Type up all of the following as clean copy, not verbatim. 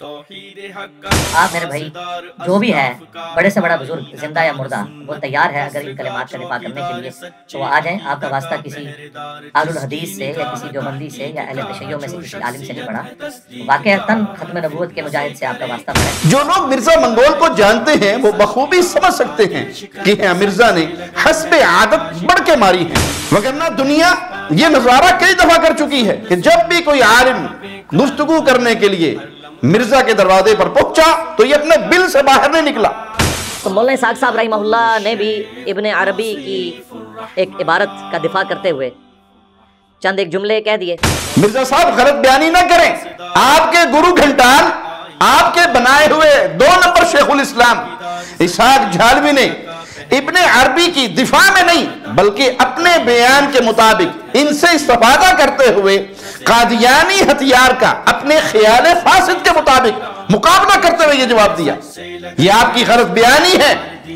آپ میرے بھائی جو بھی ہے بڑے سے بڑا بزرگ زندہ یا مردہ وہ تیار ہے اگر ان کلمات کا دفاع کرنے کے لیے تو وہ آ جائیں. آپ کا واسطہ کسی اہل الحدیث سے یا کسی دیوبندی سے یا اہل تشیع میں سے کسی عالم سے نہیں پڑا. واقعتاً ختم نبوت کے مجاہد سے آپ کا واسطہ پڑا. جو لوگ مرزا منگول کو جانتے ہیں وہ بخوبی سمجھ سکتے ہیں کہ مرزا نے حسب عادت بڑھ کے ماری ہے، وگرنہ دنیا یہ نظارہ کئی دفعہ کر چکی ہے کہ جب بھی کوئی عالم گفتگو کرنے کے لیے مرزا کے دروازے پر پہنچا تو یہ اپنے بل سے باہر نہیں نکلا. تو مولانا اسحاق صاحب رحمہ اللہ نے بھی ابن عربی کی ایک عبارت کا دفاع کرتے ہوئے چند ایک جملے کہہ دیے. مرزا صاحب غلط بیانی نہ کریں. آپ کے گرو گھنٹال، آپ کے بنائے ہوئے 2 نمبر شیخ الاسلام اسحاق جھالوی نے ابن عربی کی دفاع میں نہیں بلکہ اپنے بیان کے مطابق ان سے استفادہ کرتے ہوئے قادیانی ہتھیار کا اپنے خیال فاسد کے مطابق مقابلہ کرتے ہوئے یہ جواب دیا. یہ آپ کی غلط بیانی ہے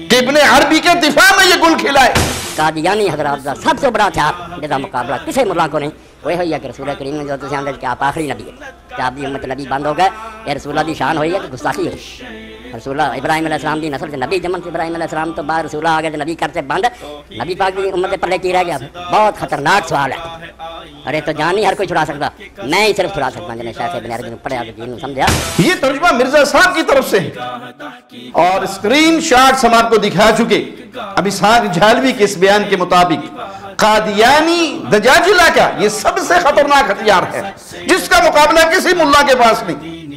کہ ابن عربی کے دفاع میں یہ گل کھلائے. قادیانی حضرات کا سب سے بڑا ہتھیار جدا مقابلہ کسی ملا کو نہیں وہ ہوئی ہے کہ رسول کریم نے جو تسی آندے کہ آپ آخری نبی ہے کہ آپ دی امت نبی بند ہو گئے. یہ رسول اللہ دی شان ہوئی ہے کہ گستاخی ہوئی. رسول اللہ ابراہیم علیہ السلام دی نسل سے نبی جمن سے ابراہیم علیہ السلام تو بعد رسول اللہ آگے نبی کرتے بند. نبی پاک دی امت پلے کی رہ گیا. بہت خطرناک سوال ہے. ارے تو جان نہیں ہر کوئی چھڑا سکتا، میں ہی صرف چھڑا سکتا جنہیں شیخ ابن عربی نے پڑھا تو دین سمجھا. یہ ترجمہ مرزا صاحب کی طرف سے ہے اور اسکرین شاٹس ہم آپ کو دکھا چکے. اب اسحاق جھالوی کے اس بیان کے مطابق قادیانی دجاجلہ کا یہ سب سے خطرناک ہتھیار ہے جس کا مقابلہ کسی ملا کے پاس نہیں،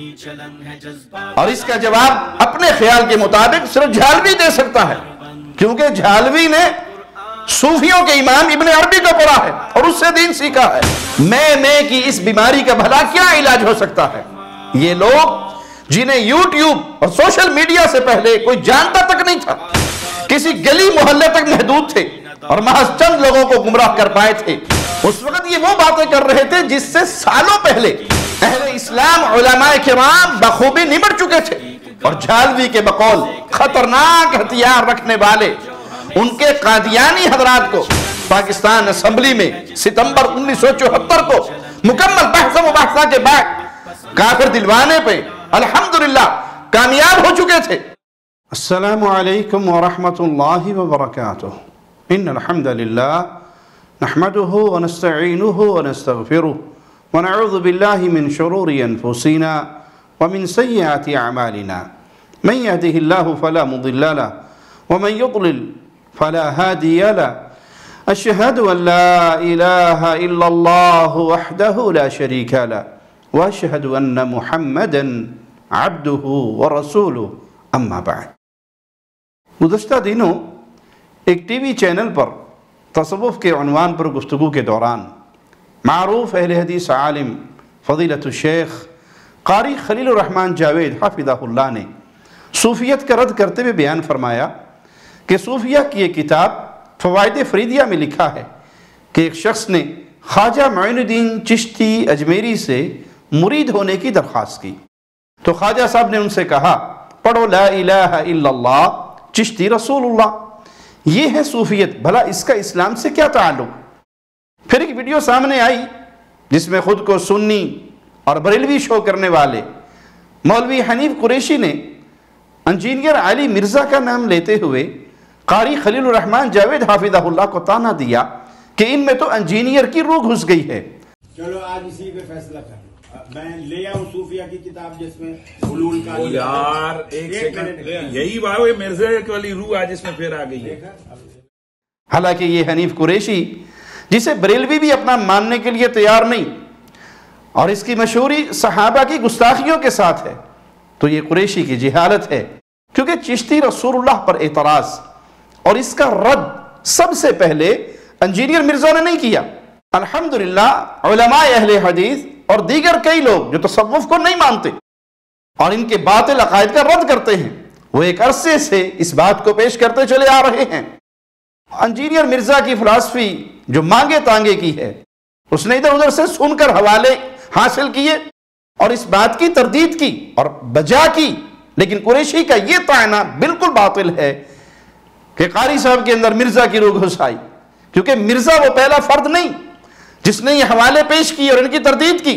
اور اس کا جواب اپنے خیال کے مطابق صرف جھالوی دے سکتا ہے کیونکہ جھالوی نے صوفیوں کے امام ابن عربی کو پڑھا ہے اور اس سے دین سیکھا ہے. میں کی اس بیماری کا بھلا کیا علاج ہو سکتا ہے؟ یہ لوگ جنہیں یوٹیوب اور سوشل میڈیا سے پہلے کوئی جانتا تک نہیں تھا، کسی گلی محلے تک محدود تھے اور محض چند لوگوں کو گمراہ کر پائے تھے، اس وقت یہ وہ باتیں کر رہے تھے جس سے سالوں پہلے اہل اسلام علماء کرام بخوبی نمٹ چکے تھے. اور جھالوی کے بقول خطرناک ہتھیار رکھنے والے ان کے قادیانی حضرات کو پاکستان اسمبلی میں ستمبر 1974 کو مکمل بحث و مباحثہ کے بعد کافر دلوانے پہ الحمدللہ کامیاب ہو چکے تھے. السلام علیکم ورحمۃ اللہ وبرکاتہ. ان الحمد للہ نحمده ونستعینه ونستغفره ونعوذ باللہ من شرور انفسنا ومن سیئات اعمالنا من يهده الله فلا مضل له ومن يضلل فلا هادي له. اشهد ان لا اله الا الله وحده لا شريك له واشهد ان محمدا عبده ورسوله. اما بعد. گزشتہ دنوں ایک ٹی وی چینل پر تصوف کے عنوان پر گفتگو کے دوران معروف اہل حدیث عالم فضیلت الشیخ قاری خلیل الرحمن جاوید حافظہ اللہ نے صوفیت کا رد کرتے ہوئے بیان فرمایا کہ صوفیہ کی یہ کتاب فوائد فریدیہ میں لکھا ہے کہ ایک شخص نے خواجہ معین الدین چشتی اجمیری سے مرید ہونے کی درخواست کی تو خواجہ صاحب نے ان سے کہا پڑھو لا الہ الا اللہ چشتی رسول اللہ. یہ ہے صوفیت، بھلا اس کا اسلام سے کیا تعلق؟ پھر ایک ویڈیو سامنے آئی جس میں خود کو سنی اور بریلوی شو کرنے والے مولوی حنیف قریشی نے انجینئر علی مرزا کا نام لیتے ہوئے قاری خلیل الرحمن جاوید حافظہ اللہ کو طعنہ دیا کہ ان میں تو انجینئر کی روح گھس گئی ہے. چلو آج اسی پہ فیصلہ کریں. میں لے آؤں صوفیہ کی کتاب جس میں حلول کا یار ایک سیکنڈ یہی بات ہے مرزا والی روح آج اس میں پھر آ گئی ہے. حالانکہ یہ حنیف قریشی جسے بریلوی بھی اپنا ماننے کے لیے تیار نہیں اور اس کی مشہوری صحابہ کی گستاخیوں کے ساتھ ہے، تو یہ قریشی کی جہالت ہے کیونکہ چشتی رسول اللہ پر اعتراض اور اس کا رد سب سے پہلے انجینئر مرزا نے نہیں کیا. الحمدللہ علماء اہل حدیث اور دیگر کئی لوگ جو تصوف کو نہیں مانتے اور ان کے باطل عقائد کا رد کرتے ہیں وہ ایک عرصے سے اس بات کو پیش کرتے چلے آ رہے ہیں. انجینئر مرزا کی فلسفی جو مانگے تانگے کی ہے اس نے ادھر ادھر سے سن کر حوالے حاصل کیے اور اس بات کی تردید کی اور بجا کی، لیکن قریشی کا یہ طعنہ بالکل باطل ہے کہ قاری صاحب کے اندر مرزا کی روح گھس آئی، کیونکہ مرزا وہ پہلا فرد نہیں جس نے یہ حوالے پیش کی اور ان کی تردید کی.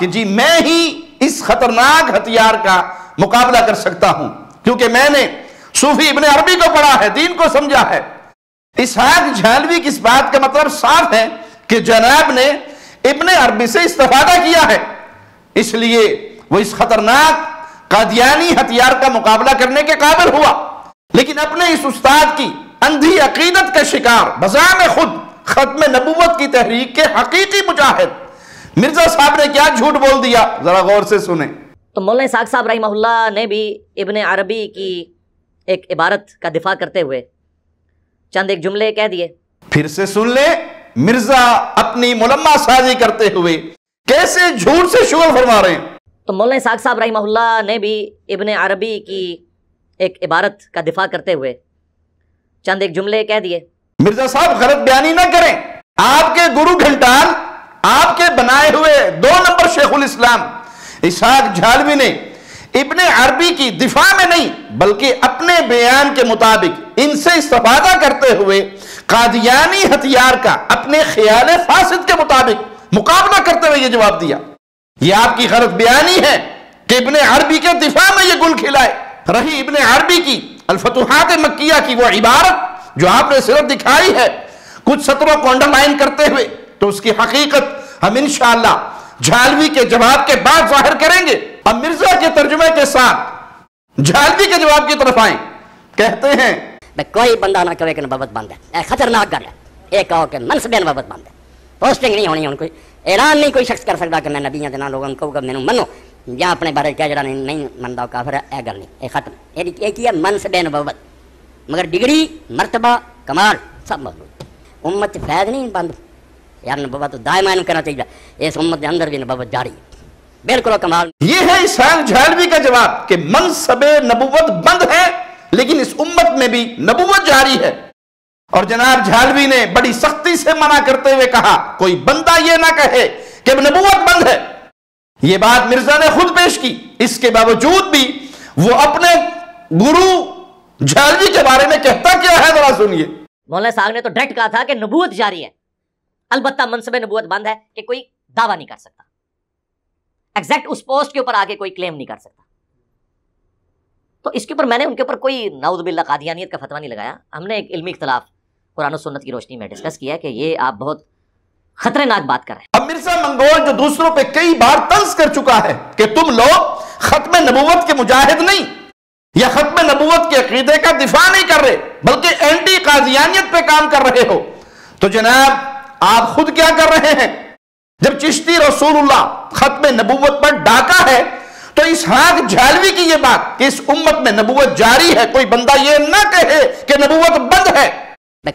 کہ جی میں ہی اس خطرناک ہتھیار کا مقابلہ کر سکتا ہوں، کیونکہ میں نے صوفی ابن عربی کو پڑھا ہے، دین کو سمجھا ہے۔ اسحاق جھالوی کی اس بات کا مطلب صاف ہے کہ جناب نے ابن عربی سے استفادہ کیا ہے، اس لیے وہ اس خطرناک قادیانی ہتھیار کا مقابلہ کرنے کے قابل ہوا۔ لیکن اپنے اس استاد کی اندھی عقیدت کا شکار بزعم خود ختم نبوت کی تحریک کے حقیقی مجاہد مرزا صاحب نے کیا جھوٹ بول دیا، ذرا غور سے سنیں۔ تو مولانا اسحاق صاحب رحمہ اللہ نے بھی ابن عربی کی ایک عبارت کا دفاع کرتے ہوئے چند ایک جملے کہہ دیے۔ پھر سے سن لیں، مرزا اپنی ملمہ سازی کرتے ہوئے کیسے جھوٹ سے شغل فرما رہے ہیں۔ تو مولانا اسحاق صاحب رحمہ اللہ نے بھی ابن عربی کی ایک عبارت کا دفاع کرتے ہوئے چند ایک جملے کہہ دیے۔ مرزا صاحب غلط بیانی نہ کریں، آپ کے گرو گھنٹال، آپ کے بنائے ہوئے 2 نمبر شیخ الاسلام اسحاق جھالوی نے ابن عربی کی دفاع میں نہیں بلکہ اپنے بیان کے مطابق ان سے استفادہ کرتے ہوئے قادیانی ہتھیار کا اپنے خیال فاسد کے مطابق مقابلہ کرتے ہوئے یہ جواب دیا۔ یہ آپ کی غلط بیانی ہے کہ ابن عربی کے دفاع میں یہ گل کھلائے۔ رہی ابن عربی کی الفتوحات مکیہ کی وہ عبارت جو آپ نے صرف دکھائی ہے کچھ سطروں کو انڈرلائن کرتے ہوئے، تو اس کی حقیقت ہم انشاءاللہ جھالوی کے جواب کے بعد ظاہر کریں گے۔ اب مرزا کے ترجمے کے ساتھ جھالوی کے جواب کی طرف آئیں۔ کہتے ہیں کوئی بندہ نہ کہے کہ نبوت بند ہے، خطرناک گل ہے۔ ایک کہو کہ منصب نبوت بند ہے، پوسٹنگ نہیں ہونی، کوئی اعلان نہیں کوئی شخص کر سکتا کہ میں نبی ہوں تے لوگوں کو مینوں منو، یا اپنے بارے کہہ جڑا نہیں مندا کافر ہے، اے گل نہیں، اے ختم۔ یہ کی ہے منصب نبوت، مگر ڈگری مرتبہ کمال سب موجود۔ امت فیض نہیں بند، یار نبوت دائما کرنا چاہیے، اس امت کے اندر بھی نبوت جاری ہے، بالکل کمال۔ یہ ہے اسحاق جھالوی کا جواب کہ منصب نبوت بند ہے لیکن اس امت میں بھی نبوت جاری ہے۔ اور جناب جھالوی نے بڑی سختی سے منع کرتے ہوئے کہا کوئی بندہ یہ نہ کہے کہ نبوت بند ہے۔ یہ بات مرزا نے خود پیش کی، اس کے باوجود بھی وہ اپنے گرو جھالوی کے بارے میں کہتا کیا ہے، ذرا سنیے۔ مولانا صاحب نے تو ڈائریکٹ کہا تھا کہ نبوت جاری ہے، البتہ منصب نبوت بند ہے کہ کوئی دعویٰ نہیں کر سکتا، ایگزیکٹ اس پوسٹ کے اوپر آگے کوئی کلیم نہیں کر سکتا۔ تو اس کے اوپر میں نے ان کے اوپر کوئی نعوذ باللہ قادیانیت کا فتویٰ نہیں لگایا، ہم نے ایک علمی اختلاف قرآن و سنت کی روشنی میں ڈسکس کیا کہ یہ آپ بہت خطرناک بات کر رہے ہیں۔ اب مرزا منگول جو دوسروں پہ کئی بار طنز کر چکا ہے کہ تم لوگ ختم نبوت کے مجاہد نہیں یا ختم نبوت کے عقیدے کا دفاع نہیں کر رہے بلکہ اینٹی قادیانیت پہ کام کر رہے ہو، تو جناب آپ خود کیا کر رہے ہیں؟ جب چشتی رسول اللہ ختم نبوت پر ڈاکا ہے تو اسحاق جھالوی کی یہ بات کہ اس امت میں نبوت جاری ہے، کوئی بندہ یہ نہ کہے کہ نبوت بند ہے۔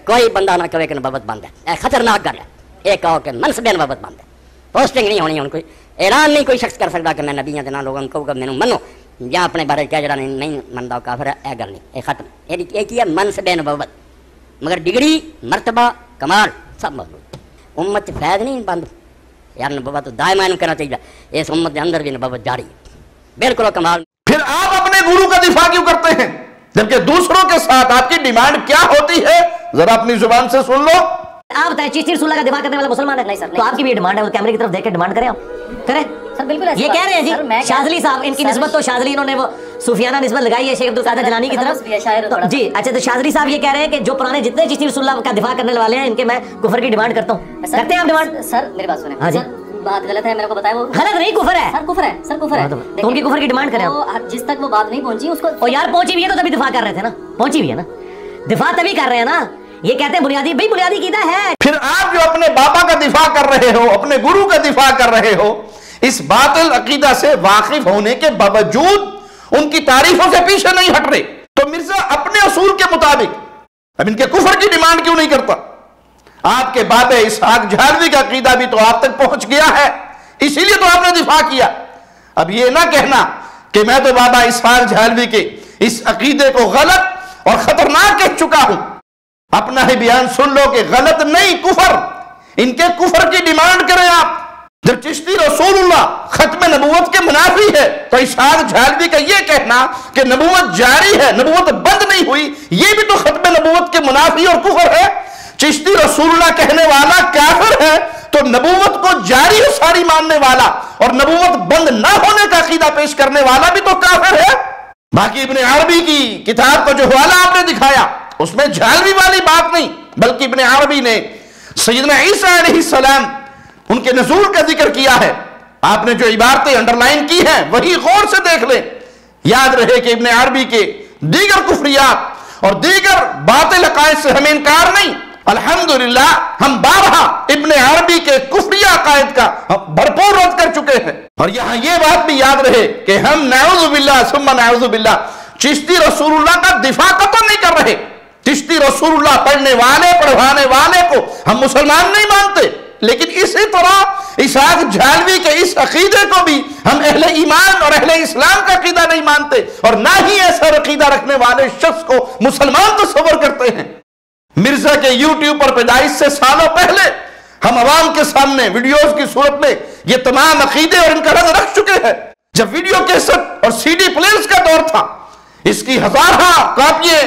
کوئی بندہ نہ کہے کہ نبوت بند ہے، خطرناک گل ہے۔ ایک کہو کہ منصب نبوت بند ہے، پوسٹنگ نہیں ہونی، کوئی اعلان نہیں کوئی شخص کر سکتا کہ میں نبی ہوں لوگوں کو مینوں منو، یا اپنے بارے کہہ جڑا نہیں مندا کافر ہے، اے گل نہیں، اے ختم۔ یہ کی ہے منصب نبوت، مگر ڈگری مرتبہ کمال سب موجود۔ امت فیض نہیں بند، یار نبوت دائما کرنا چاہیے، اس امت کے اندر بھی نبوت جاری ہے، بالکل کمال۔ پھر آپ اپنے گرو کا دفاع کیوں کرتے ہیں جبکہ دوسروں کے ساتھ آپ کی ڈیمانڈ کیا ہوتی ہے؟ ذرا اپنی زبان سے سن لو۔ آپ بتائیں چشتی رسول اللہ کا دفاع کرنے والا مسلمان ہے؟ نہیں سر، تو آپ کی بھی ڈیمانڈ ہے، وہ کیمرے کی طرف دیکھ کے ڈیمانڈ کریں، آپ کریں سر، بالکل یہ کہہ رہے ہیں جی شاذلی صاحب، ان کی نسبت تو شاذلی انہوں نے وہ صوفیانہ نسبت لگائی ہے شیخ عبد القادر جیلانی کی طرف جی۔ اچھا تو شاذلی صاحب یہ کہہ رہے ہیں کہ جو پرانے جتنے چشتی رسول اللہ کا دفاع کرنے والے ہیں ان کے میں کفر کی ڈیمانڈ کرتا ہوں، کرتے ہیں آپ ڈیمانڈ؟ سر میری بات سنیں، ہاں جی بات غلط ہے، میرے کو بتائیں، وہ غلط نہیں، کفر ہے سر، کفر ہے سر، کفر ہے، تو ان کی کفر کی ڈیمانڈ کریں آپ۔ جس تک وہ بات نہیں پہنچی اس کو، او یار پہنچی بھی ہے تو تبھی دفاع کر رہے تھے نا، پہنچی بھی ہے نا، دفاع تبھی کر رہے ہیں نا، یہ کہتے ہیں بنیادی بھائی بنیادی قیدہ ہے۔ پھر آپ جو اپنے بابا کا دفاع کر رہے ہو، اپنے گرو کا دفاع کر رہے ہو، اس باطل عقیدہ سے واقف ہونے کے باوجود ان کی تعریفوں سے پیچھے نہیں ہٹ رہے، تو مرزا اپنے اصول کے مطابق اب ان کے کفر کی ڈیمانڈ کیوں نہیں کرتا؟ آپ کے بابا اسحاق جھالوی کا عقیدہ بھی تو آپ تک پہنچ گیا ہے، اسی لیے تو آپ نے دفاع کیا۔ اب یہ نہ کہنا کہ میں تو بابا اسحاق جھالوی کے اس عقیدے کو غلط اور خطرناک کہہ چکا ہوں، اپنا ہی بیان سن لو کہ غلط نہیں، کفر، ان کے کفر کی ڈیمانڈ کریں آپ۔ جب چشتی رسول اللہ ختم نبوت کے منافی ہے تو اسحاق جھالوی کا یہ کہنا کہ نبوت جاری ہے، نبوت بند نہیں ہوئی، یہ بھی تو ختم نبوت کے منافی اور کفر ہے۔ چشتی رسول اللہ کہنے والا کافر ہے تو نبوت کو جاری و ساری ماننے والا اور نبوت بند نہ ہونے کا عقیدہ پیش کرنے والا بھی تو کافر ہے۔ باقی ابن عربی کی کتاب کا جو حوالہ آپ نے دکھایا اس میں جھالوی والی بات نہیں، بلکہ ابن عربی نے سیدنا عیسیٰ علیہ السلام ان کے نزول کا ذکر کیا ہے۔ آپ نے جو عبارتیں انڈرلائن کی ہیں وہی غور سے دیکھ لیں۔ یاد رہے کہ ابن عربی کے دیگر کفریات اور دیگر باطل عقائد سے ہمیں انکار نہیں، الحمدللہ ہم بارہا ابن عربی کے کفری عقائد کا بھرپور رد کر چکے ہیں۔ اور یہاں یہ بات بھی یاد رہے کہ ہم نعوذ باللہ ثم نعوذ باللہ چشتی رسول اللہ کا دفاع قطع نہیں کر رہے۔ چشتی رسول اللہ پڑھنے والے پڑھوانے والے کو ہم مسلمان نہیں مانتے، لیکن اسی طرح اسحاق جھالوی کے اس عقیدے کو بھی ہم اہل ایمان اور اہل اسلام کا عقیدہ نہیں مانتے، اور نہ ہی ایسا عقیدہ رکھنے والے شخص کو مسلمان تصور کرتے ہیں۔ مرزا کے یوٹیوب پر پیدائش سے سالوں پہلے ہم عوام کے سامنے ویڈیوز کی صورت میں یہ تمام عقیدے اور ان کا رنگ رکھ چکے ہیں۔ جب ویڈیو کیسٹ اور سی ڈی پلیئرز کا دور تھا، اس کی ہزارہ کاپیاں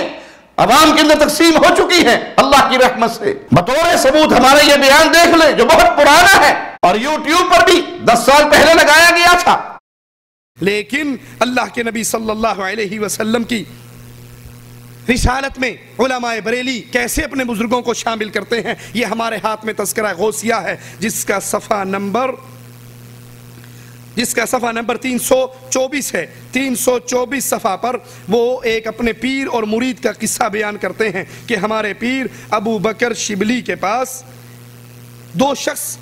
عوام کے اندر تقسیم ہو چکی ہیں اللہ کی رحمت سے۔ بطور ثبوت ہمارے یہ بیان دیکھ لیں جو بہت پرانا ہے اور یوٹیوب پر بھی 10 سال پہلے لگایا گیا تھا۔ لیکن اللہ کے نبی صلی اللہ علیہ وسلم کی رسالت میں علماء بریلی کیسے اپنے بزرگوں کو شامل کرتے ہیں، یہ ہمارے ہاتھ میں تذکرہ غوثیہ ہے، جس کا صفحہ نمبر 324 ہے۔ 324 صفحہ پر وہ ایک اپنے پیر اور مرید کا قصہ بیان کرتے ہیں کہ ہمارے پیر ابو بکر شبلی کے پاس 2 شخص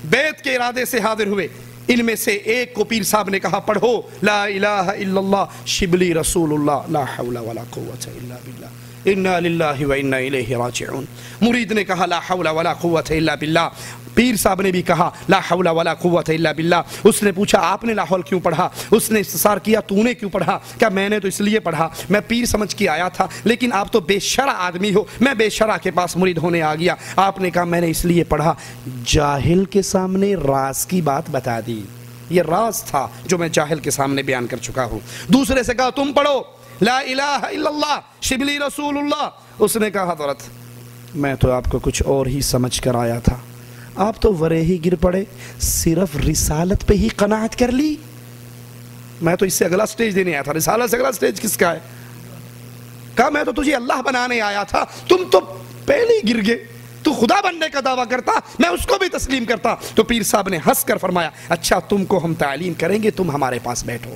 بیعت کے ارادے سے حاضر ہوئے۔ ان میں سے ایک کو پیر صاحب نے کہا پڑھو لا الہ الا اللہ شبلی رسول اللہ لا حول ولا قوت الا باللہ انا للہ و انا الیہ راجعون۔ مرید نے کہا لا حول ولا قوت الا باللہ، پیر صاحب نے بھی کہا لا حول ولا قوت الا باللہ۔ اس نے پوچھا آپ نے لا حول کیوں پڑھا؟ اس نے استفسار کیا تو نے کیوں پڑھا؟ کہ میں نے تو اس لیے پڑھا، میں پیر سمجھ کے آیا تھا، لیکن آپ تو بے شرع آدمی ہو، میں بے شرع کے پاس مرید ہونے آ گیا۔ آپ نے کہا میں نے اس لیے پڑھا۔ جاہل کے سامنے راز کی بات بتا دی، یہ راز تھا جو میں جاہل کے سامنے بیان کر چکا ہوں۔ دوسرے سے کہا تم پڑھو لا الہ الا اللہ شبلی رسول اللہ۔ اس نے کہا حضرت میں تو آپ کو کچھ اور ہی سمجھ کر آیا تھا، آپ تو ورے ہی گر پڑے، صرف رسالت پہ ہی قناعت کر لی۔ میں تو اس سے اگلا سٹیج دینے آیا تھا، رسالت سے اگلا سٹیج کس کا ہے؟ کہا میں تو تجھے اللہ بنانے آیا تھا، تم تو پہلے ہی گر گئے، تو خدا بننے کا دعویٰ کرتا میں اس کو بھی تسلیم کرتا۔ تو پیر صاحب نے ہنس کر فرمایا اچھا تم کو ہم تعلیم کریں گے، تم ہمارے پاس بیٹھو۔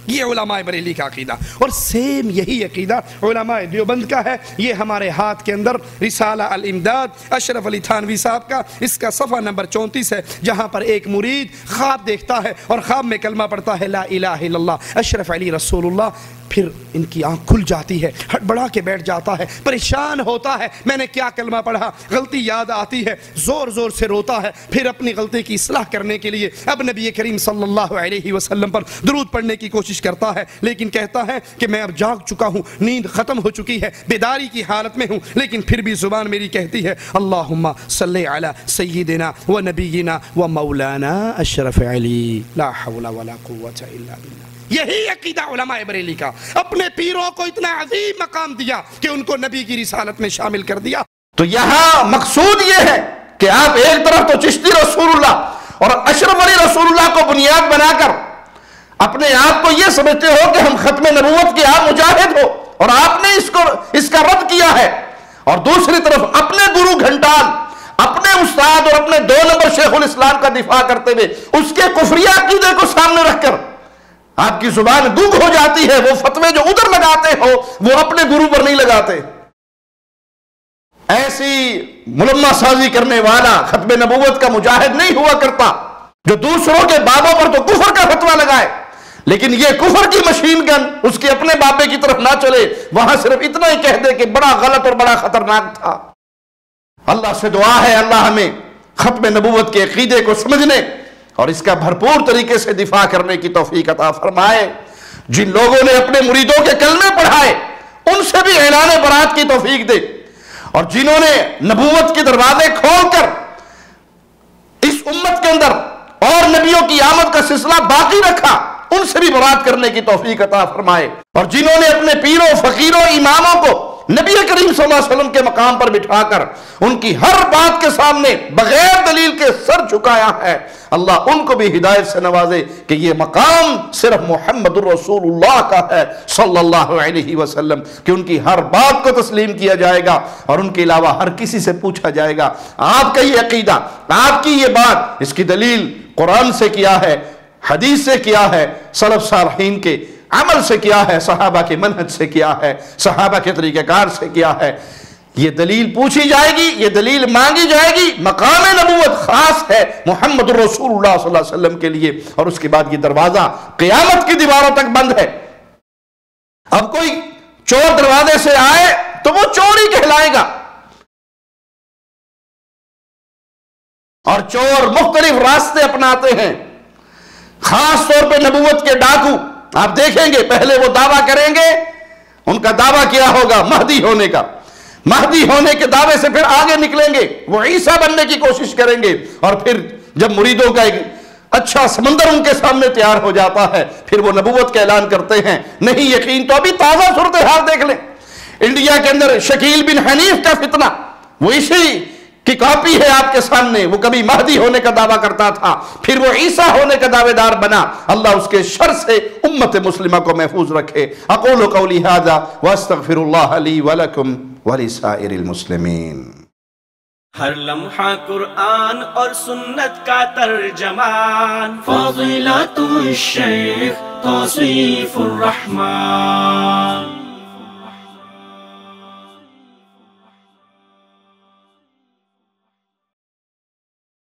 یہ علماء بریلی کا عقیدہ، اور سیم یہی عقیدہ علماء دیوبند کا ہے۔ یہ ہمارے ہاتھ کے اندر رسالہ الامداد اشرف علی تھانوی صاحب کا، اس کا صفحہ نمبر 34 ہے، جہاں پر ایک مرید خواب دیکھتا ہے اور خواب میں کلمہ پڑھتا ہے لا الہ الا اللہ اشرف علی رسول اللہ، پھر ان کی آنکھ کھل جاتی ہے، ہڑبڑا کے بیٹھ جاتا ہے، پریشان ہوتا ہے میں نے کیا کلمہ پڑھا، غلطی یاد آتی ہے، زور زور سے روتا ہے، پھر اپنی غلطی کی اصلاح کرنے کے لیے اب نبی کریم صلی اللہ علیہ وسلم پر درود پڑھنے کی کوشش کرتا ہے، لیکن کہتا ہے کہ میں اب جاگ چکا ہوں، نیند ختم ہو چکی ہے، بیداری کی حالت میں ہوں، لیکن پھر بھی زبان میری کہتی ہے اللہم صلی علی سیدنا و نبینا و مولانا اشرف علی لا حول ولا قوت الا باللہ۔ یہی عقیدہ علماء بریلی کا، اپنے پیروں کو اتنا عظیم مقام دیا کہ ان کو نبی کی رسالت میں شامل کر دیا۔ تو یہاں مقصود یہ ہے کہ آپ ایک طرف تو چشتی رسول اللہ اور اشرف علی رسول اللہ کو بنیاد بنا کر اپنے آپ کو یہ سمجھتے ہو کہ ہم ختم نبوت کے آپ مجاہد ہو، اور آپ نے اس کا رد کیا ہے، اور دوسری طرف اپنے گرو گھنٹال، اپنے استاد اور اپنے 2 نمبر شیخ الاسلام کا دفاع کرتے ہوئے اس کے کفریہ عقیدے کو سامنے رکھ کر آپ کی زبان گنگ ہو جاتی ہے۔ وہ فتوے جو ادھر لگاتے ہو وہ اپنے گرو پر نہیں لگاتے۔ ایسی ملمہ سازی کرنے والا ختم نبوت کا مجاہد نہیں ہوا کرتا جو دوسروں کے بابوں پر تو کفر کا فتوہ لگائے، لیکن یہ کفر کی مشین گن اس کے اپنے بابے کی طرف نہ چلے، وہاں صرف اتنا ہی کہہ دے کہ بڑا غلط اور بڑا خطرناک تھا۔ اللہ سے دعا ہے اللہ ہمیں ختم نبوت کے عقیدے کو سمجھنے اور اس کا بھرپور طریقے سے دفاع کرنے کی توفیق عطا فرمائے۔ جن لوگوں نے اپنے مریدوں کے کلمے پڑھائے ان سے بھی اعلان برات کی توفیق دے، اور جنہوں نے نبوت کے دروازے کھول کر اس امت کے اندر اور نبیوں کی آمد کا سلسلہ باقی رکھا ان سے بھی برات کرنے کی توفیق عطا فرمائے، اور جنہوں نے اپنے پیروں فقیروں اماموں کو نبی کریم صلی اللہ علیہ وسلم کے مقام پر بٹھا کر ان کی ہر بات کے سامنے بغیر دلیل کے سر جھکایا ہے، اللہ ان کو بھی ہدایت سے نوازے کہ یہ مقام صرف محمد الرسول اللہ کا ہے صلی اللہ علیہ وسلم، کہ ان کی ہر بات کو تسلیم کیا جائے گا اور ان کے علاوہ ہر کسی سے پوچھا جائے گا آپ کا یہ عقیدہ، آپ کی یہ بات، اس کی دلیل قرآن سے کیا ہے، حدیث سے کیا ہے، سلف صالحین کے عمل سے کیا ہے، صحابہ کے منہج سے کیا ہے، صحابہ کے طریقہ کار سے کیا ہے، یہ دلیل پوچھی جائے گی، یہ دلیل مانگی جائے گی۔ مقام نبوت خاص ہے محمد الرسول اللہ صلی اللہ علیہ وسلم کے لیے، اور اس کے بعد یہ دروازہ قیامت کی دیواروں تک بند ہے۔ اب کوئی چور دروازے سے آئے تو وہ چور ہی کہلائے گا، اور چور مختلف راستے اپناتے ہیں، خاص طور پہ نبوت کے ڈاکو۔ آپ دیکھیں گے پہلے وہ دعویٰ کریں گے، ان کا دعویٰ کیا ہوگا؟ مہدی ہونے کا، مہدی ہونے کے دعوے سے پھر آگے نکلیں گے، وہ عیسیٰ بننے کی کوشش کریں گے، اور پھر جب مریدوں کا ایک اچھا سمندر ان کے سامنے تیار ہو جاتا ہے پھر وہ نبوت کا اعلان کرتے ہیں۔ نہیں یقین تو ابھی تازہ صورتحال دیکھ لیں، انڈیا کے اندر شکیل بن حنیف کا فتنہ، وہ اسی کی کاپی ہے آپ کے سامنے۔ وہ کبھی مہدی ہونے کا دعویٰ کرتا تھا، پھر وہ عیسیٰ ہونے کا دعوے دار بنا۔ اللہ اس کے شر سے امت مسلمہ کو محفوظ رکھے۔ اقول قولی ھذا واستغفر اللہ لی ولکم ولسائر المسلمین۔ ہر لمحہ قرآن اور سنت کا ترجمان، فضیلت الشیخ توصیف الرحمن۔